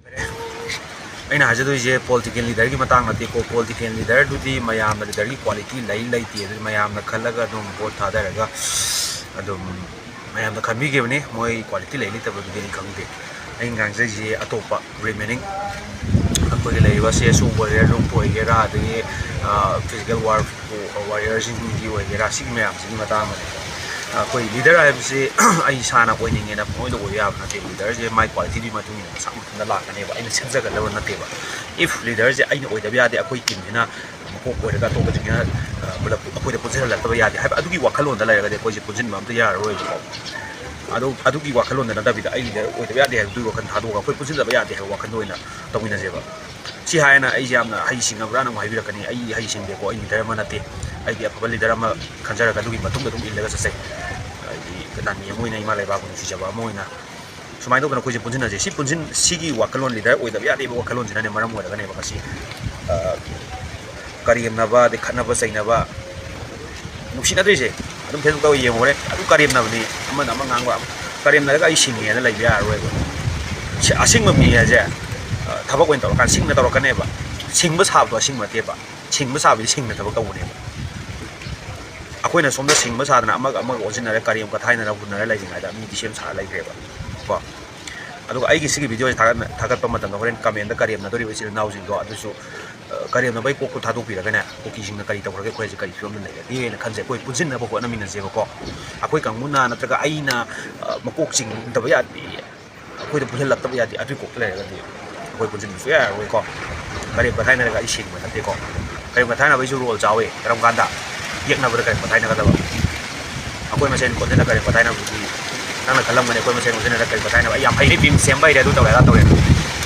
ꯑꯩꯅ ꯍꯥꯏꯖꯗꯣꯏꯁꯦ ꯄꯣꯂꯤꯇꯤꯀꯦꯜ ꯂꯤꯗꯔꯒꯤ ꯃꯇꯥꯡ ꯅꯠꯇꯦꯀꯣ ꯄꯣꯂꯤꯇꯤꯀꯦꯜ ꯂꯤꯗꯔꯗꯨꯗꯤ ꯃꯌꯥꯝꯅ ꯂꯤꯗꯔꯒꯤ ꯀ꯭ꯋꯥꯂꯤꯇꯤ ꯂꯩꯇꯦ ꯑꯗꯨꯗꯤ ꯃꯌꯥꯝꯅ ꯈꯜꯂꯒ ꯑꯗꯨꯝ ꯚꯣꯠ ꯊꯥꯗꯔꯒ ꯑꯗꯨꯝ ꯃꯌꯥꯝꯅ ꯈꯟꯕꯤꯈꯤꯕꯅꯤ ꯃꯣꯏ ꯀ꯭ꯋꯥꯂꯤꯇꯤ ꯂꯩꯇꯕꯗꯨꯗꯤ ꯑꯩ ꯈꯪꯗꯦ ꯑꯩꯅ ꯉꯥꯡꯖꯔꯤꯁꯦ ꯑꯇꯣꯞꯄ ꯔꯤꯃꯦꯅꯤꯡ ꯑꯩꯈꯣꯏꯒꯤ ꯂꯩꯔꯤꯕ ꯁꯦꯁꯨ ꯋꯥꯔꯤꯌꯔ ꯂꯨꯞ ꯑꯣꯏꯒꯦꯔꯥ ꯑꯗꯒꯤ ꯐꯤꯖꯤꯀꯦꯜ ꯋꯥꯔꯤꯌꯔꯁꯤꯡꯒꯤ ꯑꯣꯏꯒꯦꯔꯥ ꯁꯤꯒꯤ ꯃꯌꯥꯝꯁꯤꯒꯤ ꯃꯇꯥꯡꯗꯅꯦ ꯑꯩꯈꯣꯏ ꯂꯤꯗꯔ ꯍꯥꯏꯕꯁꯤ ꯑꯩ ꯏꯁꯥꯅ ꯑꯣꯏꯅꯤꯡꯉꯦꯅ ꯄꯨꯡꯑꯣꯏꯗ ꯑꯣꯏꯕ ꯌꯥꯕ ꯅꯠꯇꯦ ꯂꯤꯗꯔꯁꯦ ꯃꯥꯏ ꯀ꯭ꯋꯥꯂꯤꯇꯤꯒꯤ ꯃꯇꯨꯡ ꯏꯟꯅ ꯃꯁꯥ ꯃꯊꯟꯇ ꯂꯥꯛꯀꯅꯦꯕ ꯑꯩꯅ ꯁꯦꯝꯖꯒꯗꯕ ꯅꯠꯇꯦꯕ ꯏꯐ ꯂꯤꯗꯔꯁꯦ ꯑꯩꯅ ꯑꯣꯏꯗꯕ ꯌꯥꯗꯦ ꯑꯩꯈꯣꯏ ꯇꯤꯝꯁꯤꯅ ꯃꯀꯣꯛ ꯑꯣꯏꯔꯒ ꯑꯇꯣꯞꯄꯁꯤꯡꯅ ꯄꯨꯂꯞ ꯑꯩꯈꯣꯏꯗ ꯄꯨꯟꯁꯤꯜꯍꯜꯂꯛꯇꯕ ꯌꯥꯗꯦ ꯍꯥꯏꯕ ꯑꯗꯨꯒꯤ ꯋꯥꯈꯜꯂꯣꯟꯗ ꯂꯩꯔꯒꯗꯤ ꯑꯩꯈꯣꯏꯁꯦ ꯄꯨꯟꯁꯤꯟꯕ ꯑꯝꯇ ꯌꯥꯔꯔꯣꯏꯕꯀꯣ ꯑꯗꯨꯒꯤ ꯋꯥꯈꯜꯂꯣꯟꯗ ꯅꯠꯇꯕꯤꯗ ꯑꯩ ꯂꯤꯗꯔ ꯑꯣꯏꯗꯕ ꯌꯥꯗꯦ ꯍꯥꯏꯕꯗꯨꯒꯤ ꯋꯥꯈꯜ ꯊꯥꯗꯣꯛꯑꯒ ꯑꯩꯈꯣꯏ ꯄꯨꯟꯁꯤꯟꯗꯕ ꯌꯥꯗꯦ ꯍꯥꯏꯕ ꯋꯥꯈꯜꯗ ꯑꯣꯏꯅ ꯇꯧꯃꯤꯟꯅꯁꯦꯕ ꯁꯤ ꯍꯥꯏꯅ ꯑꯩꯁꯦ ꯌꯥꯝꯅ ꯍꯩꯁꯤꯡꯉꯕ꯭ꯔꯥꯅ ꯑꯃꯨꯛ ꯍꯥꯏꯕꯤꯔꯛꯀꯅꯤ ꯑꯩ ꯍꯩꯁꯤꯡꯗꯦꯀꯣ ꯑꯩ ꯂꯤꯗꯔ ꯑꯃ ꯅꯠꯇꯦ ꯑꯩꯗꯤ ꯑꯐꯕ ꯂꯤꯗꯔ ꯑꯃ ꯈꯟꯖꯔꯒ ꯑꯗꯨꯒꯤ ꯃꯇꯨꯡꯗ ꯑꯗꯨꯝ ꯏꯜꯂꯒ ꯆꯠꯆꯩ ꯍꯥꯏꯗꯤ ꯂꯥꯟꯃꯤ ꯑꯃ ꯑꯣꯏꯅ ꯏꯃꯥ ꯂꯩꯕꯥꯛꯄꯨ ꯅꯨꯡꯁꯤꯖꯕ ꯑꯃ ꯑꯣꯏꯅ ꯁꯨꯃꯥꯏꯅ ꯇꯧꯗꯅ ꯑꯩꯈꯣꯏꯁꯦ ꯄꯨꯟꯁꯤꯟꯅꯁꯦ ꯁꯤꯒꯤ ꯋꯥꯈꯜꯂꯣꯟ ꯂꯤꯗꯔ ꯑꯣꯏꯗꯕ ꯌꯥꯗꯦꯕ ꯋꯥꯈꯜꯂꯣꯟꯁꯤꯅꯅꯦ ꯃꯔꯝ ꯑꯣꯏꯔꯒꯅꯦꯕ ꯉꯁꯤ ꯀꯔꯦꯝꯅꯕ ꯑꯗꯩ ꯈꯠꯅꯕ ꯆꯩꯅꯕ ꯅꯨꯡꯁꯤꯅꯗ꯭ꯔꯤꯁꯦ ꯑꯗꯨꯝ ꯐꯦꯁꯕꯨꯛꯇ ꯌꯦꯡꯉꯨꯔꯦ ꯑꯗꯨꯝ ꯀꯔꯦꯝꯅꯕꯅꯤ ꯑꯃꯅ ꯑꯃ ꯉꯥꯡꯕ ꯀꯔꯦꯝꯅꯔꯒ ꯑꯩ ꯁꯤꯡꯉꯦꯅ ꯂꯩꯕ ꯌꯥꯔꯔꯣꯏꯕ ꯑꯁꯤꯡꯕ ꯃꯤ ꯍꯥꯏꯁꯦ ꯊꯕꯛ ꯑꯣꯏꯅ ꯇꯧꯔꯀꯥꯟꯗ ꯁꯤꯡꯅ ꯇꯧꯔꯛꯀꯅꯦꯕ ꯁꯤꯡꯕ ꯁꯥꯕꯗꯣ ꯑꯁꯤꯡꯕ ꯅꯠꯇꯦꯕ ꯁꯤꯡꯕ ꯁꯥꯕꯗꯤ ꯁꯤꯡꯅ ꯊꯕꯛ ꯇꯧꯕꯅꯦꯕ ꯑꯩꯈꯣꯏꯅ ꯁꯣꯝꯗ ꯁꯤꯡꯕ ꯁꯥꯗꯅ ꯑꯃꯒ ꯑꯣꯟꯁꯤꯟꯅꯔ ꯀꯔꯦꯝ ꯀꯊꯥꯏꯅꯔ ꯍꯨꯟꯅꯔ ꯂꯩꯔꯤꯉꯩꯗ ꯃꯤꯗꯤ ꯁꯦꯝ ꯁꯥꯔ ꯂꯩꯈ꯭ꯔꯦꯕ ꯀꯣ ꯑꯗꯨꯒ ꯑꯩꯒꯤ ꯁꯤꯒꯤ ꯚꯤꯗꯤꯑꯣꯁꯦ ꯊꯥꯒꯠꯄ ꯃꯇꯝꯗ ꯍꯣꯔꯦꯟ ꯀꯃꯦꯟꯗ ꯀꯔꯦꯝꯅꯗꯧꯔꯤꯕ ꯏꯆꯤꯜ ꯏꯅꯥꯎꯁꯤꯡꯗꯣ ꯑꯗꯨꯁꯨ ꯀꯔꯦꯝꯅꯕꯒꯤ ꯀꯣꯛꯇꯣ ꯊꯥꯗꯣꯛꯄꯤꯔꯒꯅꯦ ꯀꯨꯀꯤꯁꯤꯡꯅ ꯀꯔꯤ ꯇꯧꯈ꯭ꯔꯒꯦ ꯑꯩꯈꯣꯏꯁꯦ ꯀꯔꯤ ꯐꯤꯕꯝꯗ ꯂꯩꯔꯒꯦꯅ ꯈꯟꯖꯩ ꯑꯩꯈꯣꯏ ꯄꯨꯟꯁꯤꯟꯅꯕ ꯍꯣꯠꯅꯃꯤꯟꯅꯁꯦꯕꯀꯣ ꯑꯩꯈꯣꯏ ꯀꯥꯡꯕꯨꯅ ꯅꯠꯇ꯭ꯔꯒ ꯑꯩꯅ ꯃꯀꯣꯛ ꯆꯤꯡꯗꯕ ꯌꯥꯗꯦ ꯑꯩꯈꯣꯏꯗ ꯄꯨꯟꯁꯤꯜꯂꯛꯇꯕ ꯌꯥꯗꯦ ꯑꯗꯨꯒꯤ ꯀꯣꯛꯇ ꯂꯩꯔꯒꯗꯤ ꯑꯩꯈꯣꯏ ꯄꯨꯟꯁꯤꯟꯕꯁꯨ ꯌꯥꯔꯔꯣꯏꯀꯣ ꯀꯔꯦꯝ ꯀꯊꯥꯏꯅꯔꯒ ꯑꯩ ꯁꯤꯡꯕ ꯅꯠꯇꯦꯀꯣ ꯀꯔꯦꯝ ꯀꯊꯥꯏꯅꯕꯒꯤꯁꯨ ꯔꯣꯜ ꯆꯥꯎꯋꯤ ꯀꯔꯝ ꯀꯥꯟꯗ ꯌꯦꯛꯅꯕꯗ ꯀꯔꯦꯝ ꯀꯊꯥꯏꯅꯒꯗꯕ ꯑꯩꯈꯣꯏ ꯃꯁꯦꯟ ꯀꯣꯟꯁꯤꯟꯅ ꯀꯔꯦꯝ ꯀꯊꯥꯏꯅꯕꯗꯤ ꯅꯪꯅ ꯈꯜꯂꯝꯒꯅꯤ ꯑꯩꯈꯣꯏ ꯃꯁꯦꯟ ꯀꯣꯟꯁꯤꯟꯅ ꯀꯔꯦꯝ ꯀꯊꯥꯏꯅꯕ ꯑꯩ ꯌꯥꯝ ꯍꯩꯔꯦ ꯕꯤꯝ ꯁꯦꯝꯕ ꯍꯩꯔꯦ ꯑꯗꯨ ꯇꯧꯔꯦ ꯑꯗꯥ ꯇꯧꯔꯦ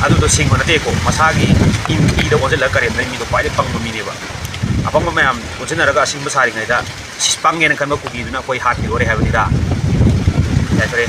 ꯑꯗꯨꯗꯣ ꯁꯤꯡꯕ ꯅꯠꯇꯦꯀꯣ ꯃꯁꯥꯒꯤ ꯏꯗ ꯑꯣꯟꯁꯤꯜꯂꯒ ꯀꯔꯦꯝꯅꯩ ꯃꯤꯗꯣ ꯈ꯭ꯋꯥꯏꯗꯒꯤ ꯄꯪꯕ ꯃꯤꯅꯦꯕ ꯑꯄꯪꯕ ꯃꯌꯥꯝ ꯄꯨꯟꯁꯤꯟꯅꯔꯒ ꯑꯁꯤꯡꯕ ꯁꯥꯔꯤꯉꯩꯗ ꯄꯪꯉꯦꯅ ꯈꯟꯕ ꯀꯨꯀꯤꯗꯨꯅ ꯑꯩꯈꯣꯏ ꯍꯥꯠꯈꯤꯗꯣꯔꯦ ꯍꯥꯏꯕꯅꯤꯗ ꯌꯥꯏꯐꯔꯦ